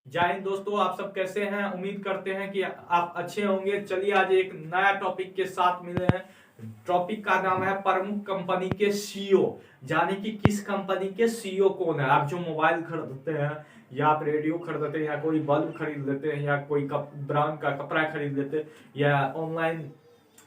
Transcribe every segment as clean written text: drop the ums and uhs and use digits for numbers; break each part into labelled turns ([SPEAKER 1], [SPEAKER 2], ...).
[SPEAKER 1] जय हिंद दोस्तों, आप सब कैसे हैं। उम्मीद करते हैं कि आप अच्छे होंगे। चलिए आज एक नया टॉपिक के साथ मिले हैं। टॉपिक का नाम है प्रमुख कंपनी के सीईओ। जाने कि किस कंपनी के सीईओ कौन है। आप जो मोबाइल खरीदते हैं या आप रेडियो खरीदते हैं या कोई बल्ब खरीद लेते हैं या कोई ब्रांड का कपड़ा खरीद लेते हैं या ऑनलाइन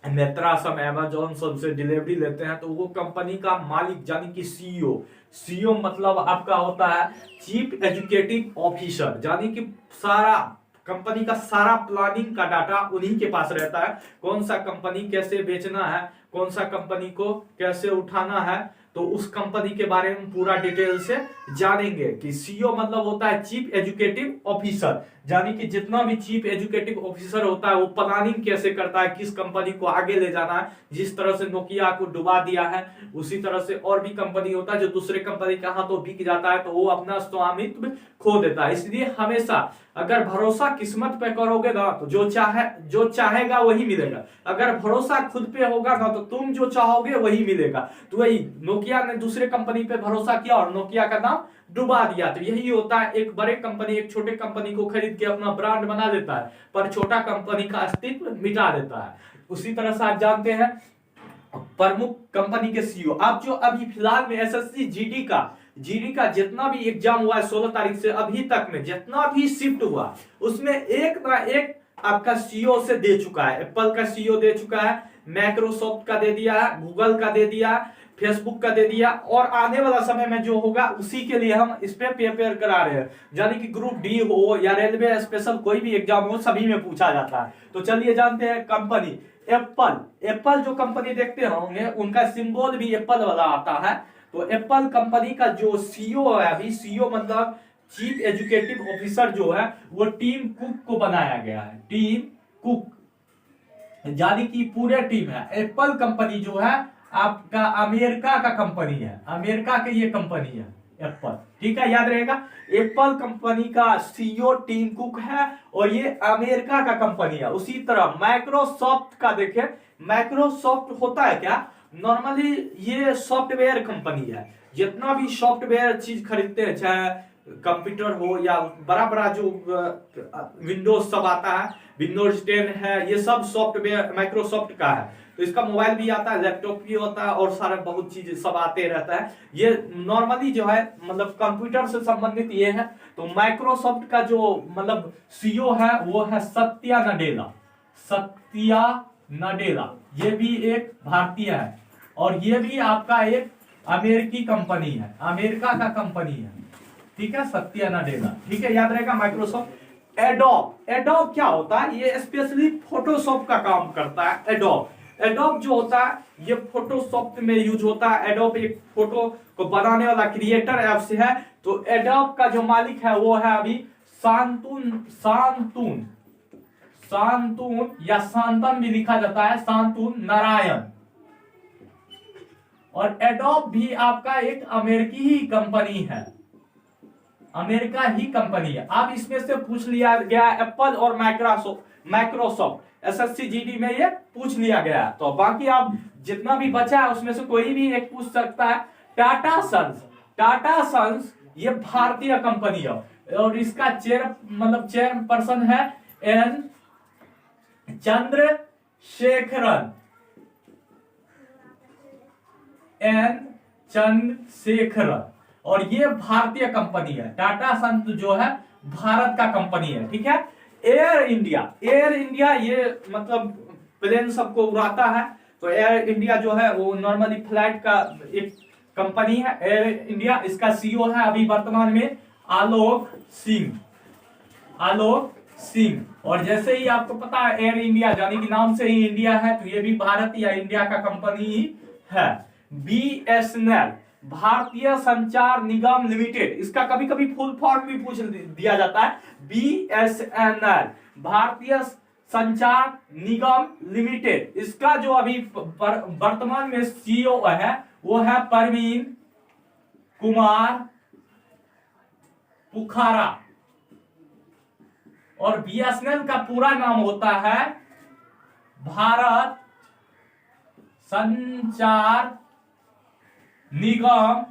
[SPEAKER 1] नेत्रा सब अमेजोन सब से डिलीवरी लेते हैं, तो वो कंपनी का मालिक यानी कि सीईओ। सीईओ मतलब आपका होता है चीफ एजुकेटिव ऑफिसर, यानी कि सारा कंपनी का सारा प्लानिंग का डाटा उन्हीं के पास रहता है। कौन सा कंपनी कैसे बेचना है, कौन सा कंपनी को कैसे उठाना है, तो उस कंपनी के बारे में पूरा डिटेल से जानेंगे। कि सीईओ मतलब होता है चीफ एजुकेटिव ऑफिसर, यानी कि जितना भी चीफ एजुकेटिव ऑफिसर होता है वो प्लानिंग कैसे करता है, किस कंपनी को आगे ले जाना है। जिस तरह से नोकिया को डुबा दिया है, उसी तरह से और भी कंपनी होता है जो दूसरे कंपनी के हाथों बिक जाता है तो वो अपना स्वामित्व खो देता है। इसलिए हमेशा अगर भरोसा किस्मत पे करोगे ना तो जो चाहेगा वही मिलेगा। अगर भरोसा खुद पे होगा ना तो तुम जो चाहोगे वही मिलेगा। तो वही नोकिया ने दूसरे कंपनी पे भरोसा किया और नोकिया का नाम डुबा दिया। तो यही होता है, एक बड़े कंपनी एक छोटे कंपनी को खरीद के अपना ब्रांड बना लेता है पर छोटा कंपनी का अस्तित्व मिटा देता है। उसी तरह से आप जानते हैं प्रमुख कंपनी के सीईओ। आप जो अभी फिलहाल में एसएससी जीडी का जितना भी एग्जाम हुआ है 16 तारीख से अभी तक में जितना भी शिफ्ट हुआ उसमें एक ना एक आपका सीईओ से दे चुका है। एप्पल का सीईओ दे चुका है, माइक्रोसॉफ्ट का दे दिया है, गूगल का दे दिया, फेसबुक का दे दिया, और आने वाला समय में जो होगा उसी के लिए हम इस पे प्रिपेयर करा रहे हैं। यानी कि ग्रुप डी हो या रेलवे स्पेशल कोई भी एग्जाम हो सभी में पूछा जाता है। तो चलिए जानते हैं कंपनी एप्पल जो कंपनी देखते होंगे उनका सिंबल भी एप्पल वाला आता है। तो एप्पल कंपनी का जो सीईओ है, अभी सीईओ मतलब चीफ एजुकेटिव ऑफिसर जो है वो टीम कुक को बनाया गया है। टीम कुक यानी कि पूरे टीम है। एप्पल कंपनी जो है आपका अमेरिका का कंपनी है, अमेरिका की ये कंपनी है एप्पल, ठीक है, याद रहेगा। एप्पल कंपनी का सीईओ टीम कुक है और ये अमेरिका का कंपनी है। उसी तरह माइक्रोसॉफ्ट का देखें, माइक्रोसॉफ्ट होता है क्या, नॉर्मली ये सॉफ्टवेयर कंपनी है। जितना भी सॉफ्टवेयर चीज खरीदते हैं, चाहे कंप्यूटर हो या बड़ा बड़ा जो विंडोज सब आता है, विंडोज 10 है, ये सब सॉफ्टवेयर माइक्रोसॉफ्ट का है। तो इसका मोबाइल भी आता है, लैपटॉप भी होता है और सारा बहुत चीज सब आते रहता है। ये नॉर्मली जो है मतलब कंप्यूटर से संबंधित ये है। तो माइक्रोसॉफ्ट का जो मतलब सीईओ है वो है सत्या नडेला। ये भी एक भारतीय है और ये भी आपका एक अमेरिकी कंपनी है, अमेरिका का कंपनी है, ठीक है, सत्या नडेला, ठीक है, याद रहेगा। माइक्रोसॉफ्ट एडोब क्या होता है, ये स्पेशली फोटोशॉप का काम करता है। एडोब जो होता है ये फोटोशॉप में यूज होता है। एडोब एक फोटो को बनाने वाला क्रिएटर ऐप है। तो एडोब का जो मालिक है वो है अभी शांतनु या शांतन भी लिखा जाता है, शांतनु नारायण। और एडोब भी आपका एक अमेरिकी ही कंपनी है, अमेरिका ही कंपनी है। अब इसमें से पूछ लिया गया एप्पल और माइक्रोसॉफ्ट एसएससी जीडी में ये पूछ लिया गया। तो बाकी आप जितना भी बचा है उसमें से कोई भी एक पूछ सकता है। टाटा सन्स ये भारतीय कंपनी है और इसका चेयरपर्सन है एन चंद्रशेखरन। और ये भारतीय कंपनी है। टाटा सन्स जो है भारत का कंपनी है, ठीक है। एयर इंडिया ये मतलब प्लेन सबको उड़ाता है। तो एयर इंडिया जो है वो नॉर्मली फ्लाइट का एक कंपनी है, एयर इंडिया। इसका सीईओ है अभी वर्तमान में आलोक सिंह। और जैसे ही आपको पता है एयर इंडिया यानी कि नाम से ही इंडिया है, तो ये भी भारत या इंडिया का कंपनी ही है। बीएसएनएल भारतीय संचार निगम लिमिटेड, इसका कभी कभी फुल फॉर्म भी पूछ दिया जाता है। बीएसएनएल भारतीय संचार निगम लिमिटेड। इसका जो अभी वर्तमान में सीईओ है वो है प्रवीण कुमार पुखारा। और बीएसएनएल का पूरा नाम होता है भारत संचार निगम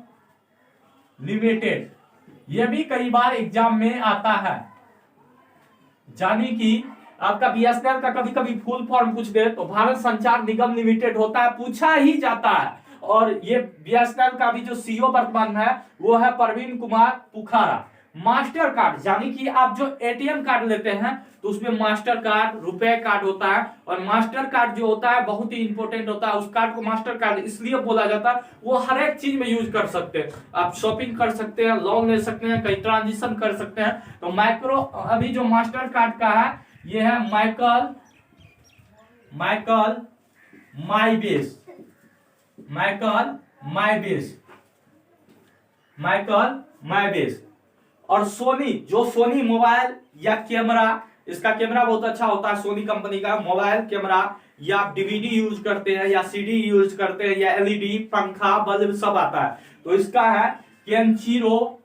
[SPEAKER 1] लिमिटेड। यह भी कई बार एग्जाम में आता है। यानी कि आपका बीएसएनएल का कभी कभी फुल फॉर्म पूछ दे तो भारत संचार निगम लिमिटेड होता है, पूछा ही जाता है। और ये बीएसएनएल का भी जो सीईओ वर्तमान है वो है प्रवीण कुमार पुखारा। मास्टर कार्ड, यानी कि आप जो एटीएम कार्ड लेते हैं तो उसमें मास्टर कार्ड, रुपए कार्ड होता है, और मास्टर कार्ड जो होता है बहुत ही इंपॉर्टेंट होता है। उस कार्ड को मास्टर कार्ड इसलिए बोला जाता है, वो हर एक चीज में यूज कर सकते हैं। आप शॉपिंग कर सकते हैं, लोन ले सकते हैं, कहीं ट्रांजेक्शन कर सकते हैं। तो माइक्रो अभी जो मास्टर कार्ड का है ये है माइकल माइबेस, माइकल माइबेस। और सोनी, जो सोनी मोबाइल या कैमरा, इसका कैमरा बहुत अच्छा होता है सोनी कंपनी का मोबाइल कैमरा, या आप डीवीडी यूज करते हैं या सीडी यूज करते हैं या एलईडी, पंखा, बल्ब सब आता है। तो इसका है केंचिरो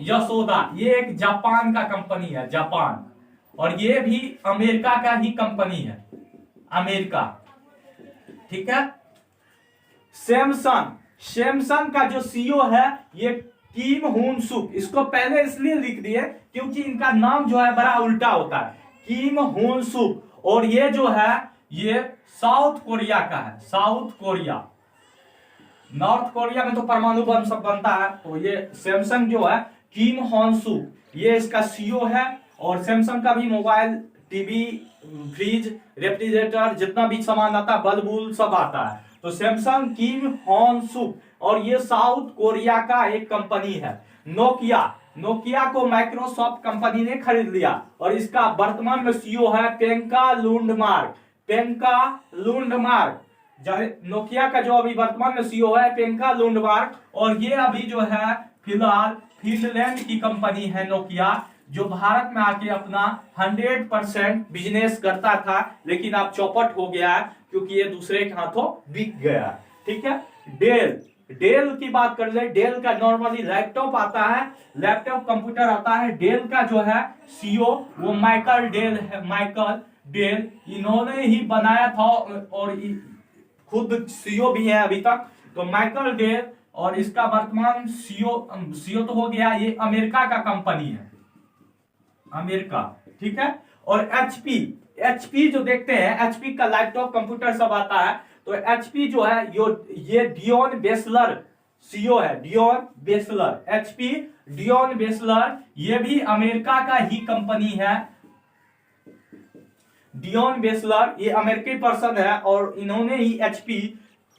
[SPEAKER 1] यशोदा, ये एक जापान का कंपनी है, जापान। और ये भी अमेरिका का ही कंपनी है, अमेरिका, ठीक है। सैमसंग का जो सीईओ है ये किम हुन सुक। इसको पहले इसलिए लिख दिए क्योंकि इनका नाम जो है बड़ा उल्टा होता है, किम हुन सुक। और ये जो है ये साउथ कोरिया का है, साउथ कोरिया। नॉर्थ कोरिया में तो परमाणु बम सब बनता है। तो ये सैमसंग जो है किम होन सुक, ये इसका सीईओ है। और सैमसंग का भी मोबाइल, टीवी, फ्रिज, रेफ्रिजरेटर, जितना भी सामान आता है, बल्ब बुल सब आता है। तो सैमसंग किम होन सुक, और ये साउथ कोरिया का एक कंपनी है। नोकिया को माइक्रोसॉफ्ट कंपनी ने खरीद लिया, और इसका वर्तमान में सीईओ है पेंका लुंडमार्क। नोकिया का जो अभी वर्तमान में सीईओ है पेंका लुंडमार्क। और ये अभी जो है फिलहाल फिनलैंड की कंपनी है नोकिया, जो भारत में आके अपना 100% बिजनेस करता था, लेकिन अब चौपट हो गया है क्योंकि ये दूसरे के हाथों बिक गया। ठीक है। डेल की बात कर ले, डेल का नॉर्मली लैपटॉप आता है, लैपटॉप कंप्यूटर आता है। डेल का जो है सीईओ वो माइकल डेल, इन्होंने ही बनाया था और खुद सीईओ भी है अभी तक। तो माइकल डेल, और इसका वर्तमान सीईओ तो हो गया, ये अमेरिका का कंपनी है, अमेरिका। ठीक है। और एचपी जो देखते हैं, एचपी का लैपटॉप कंप्यूटर सब आता है। तो एचपी जो है ये डियोन बेसलर सीईओ है, Dion basilar, HP Dion basilar, ये भी अमेरिका का ही कंपनी है। डियोन बेसलर ये अमेरिकी पर्सन है, और इन्होंने ही एचपी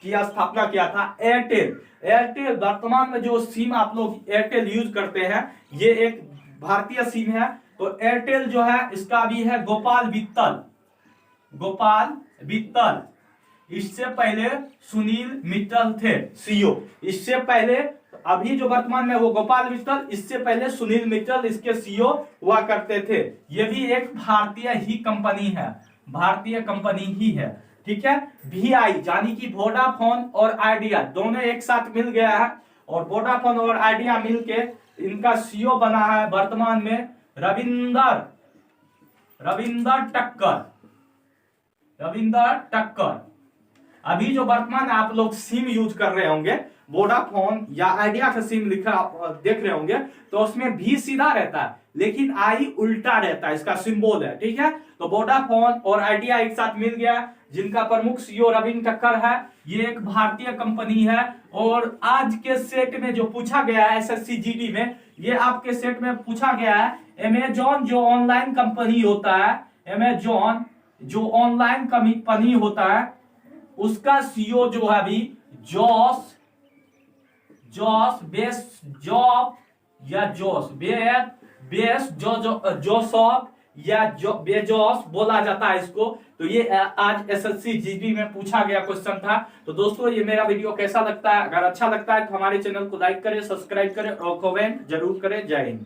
[SPEAKER 1] की स्थापना किया था। एयरटेल वर्तमान में जो सिम आप लोग एयरटेल यूज करते हैं, ये एक भारतीय सिम है। तो एयरटेल जो है इसका भी है गोपाल वित्तल। इससे पहले सुनील मित्तल थे सीईओ। इससे पहले अभी जो वर्तमान में वो गोपाल वित्तल, इससे पहले सुनील मित्तल इसके सीईओ हुआ करते थे। ये भी एक भारतीय ही कंपनी है, भारतीय कंपनी ही है। ठीक है। VI यानी कि वोडाफोन और आइडिया दोनों एक साथ मिल गया है, और वोडाफोन और आइडिया मिलके इनका सीईओ बना है वर्तमान में रविंदर टक्कर। अभी जो वर्तमान आप लोग सिम यूज कर रहे होंगे, वोडाफोन या आइडिया का सिम लिखा देख रहे होंगे, तो उसमें भी सीधा रहता है लेकिन आई उल्टा रहता है, इसका सिंबल है। ठीक है। तो वोडाफोन और आइडिया एक साथ मिल गया, जिनका प्रमुख सीईओ रविंद्र टक्कर है। ये एक भारतीय कंपनी है। और आज के सेट में जो पूछा गया है एसएससी जीडी में, ये आपके सेट में पूछा गया है अमेजॉन जो ऑनलाइन कंपनी होता है, अमेजॉन जो ऑनलाइन कंपनी होता है, उसका सीईओ जो है अभी जोसफ या बेजोस बोला जाता है इसको। तो ये आज एसएससी जीडी में पूछा गया क्वेश्चन था। तो दोस्तों ये मेरा वीडियो कैसा लगता है? अगर अच्छा लगता है तो हमारे चैनल को लाइक करें, सब्सक्राइब करें और कमेंट जरूर करें। जय हिंद।